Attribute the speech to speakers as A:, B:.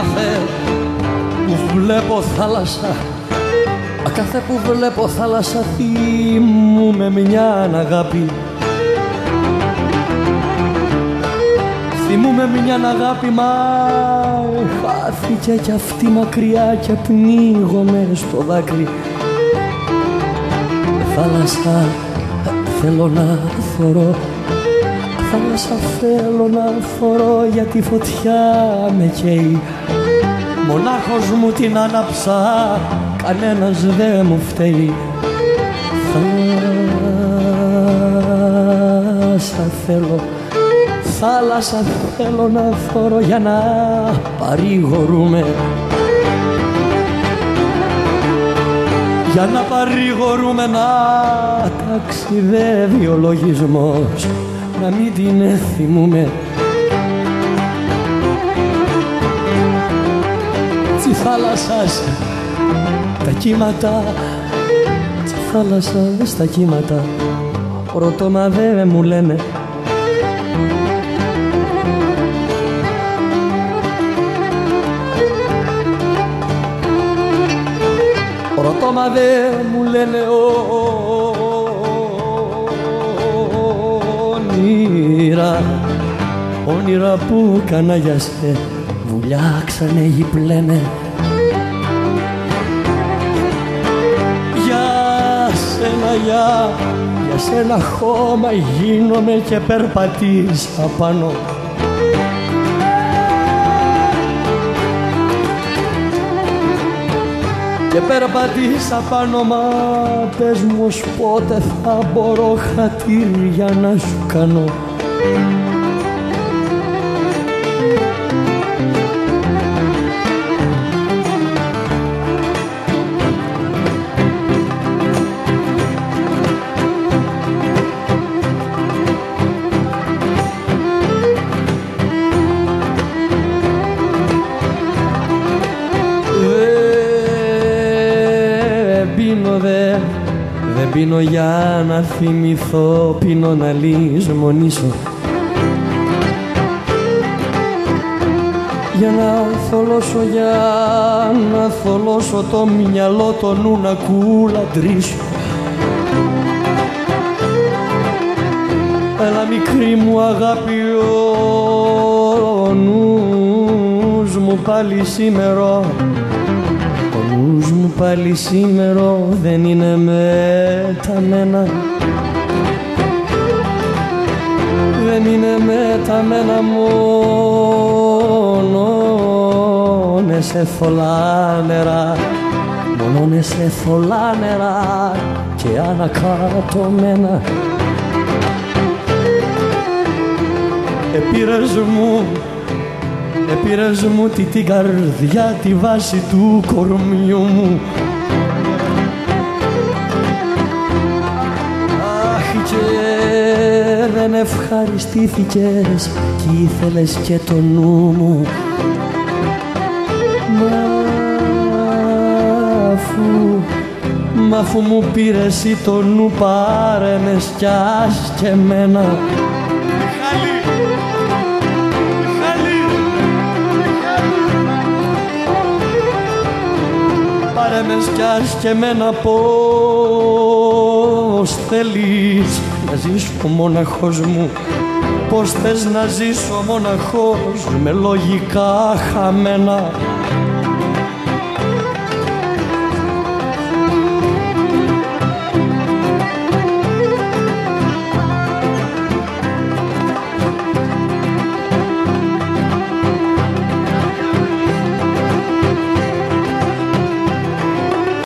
A: κάθε που βλέπω θάλασσα, κάθε που βλέπω θάλασσα θυμούμαι μια αγάπη. Θυμούμαι μια αγάπη, μα χάθηκε κι αυτή μακριά και πνίγομαι στο δάκρυ. Θάλασσα θέλω να θωρώ, θάλασσα θέλω να θωρώ, γιατί φωτιά με καίει. Μονάχος μου την άναψα, κανένας δεν μου φταίει. Θάλασσα θέλω, θάλασσα θέλω να θωρώ, για να παρηγορούμε, για να παρηγορούμε, να ταξιδεύει ο λογισμός, να μην την θυμούμε. Τη θάλασσας τα κύματα, τη θάλασσας τα κύματα, ρωτώ μα δε μου λένε. Ρωτώ μα δε μου λένε όνειρα, όνειρα που κανάγια σε βουλιάξανε γυπλένε. Για σένα, για σένα χώμα γίνομαι και περπατήσα πάνω. Και περπατήσα πάνω, μα πες μου ως πότε θα μπορώ χατήρια να σου κάνω. Δεν πίνω για να θυμηθώ, πίνω να λησμονήσω, για να θολώσω, για να θολώσω το μυαλό, το νου να κουλαντρήσω. Έλα μικρή μου αγάπη, ο νους μου πάλι σήμερο, ο νους μου πάλι σήμερο δεν είναι μεταμένα, δεν είναι μεταμένα, μόνο σε θολά νερά, μόνο σε θολά νερά και ανακατωμένα. Επήρες μου την καρδιά, τη βάση του κορμιού μου. Αχ, και δεν ευχαριστήθηκες κι ήθελες και το νου μου. Μα αφού μου πήρες εσύ το νου, πάρε με σκιάς και εμένα. Πάρε με σκιάς και εμένα, πώς θέλεις να ζήσω μοναχός μου, πώς θες να ζήσω μοναχός με λογικά χαμένα.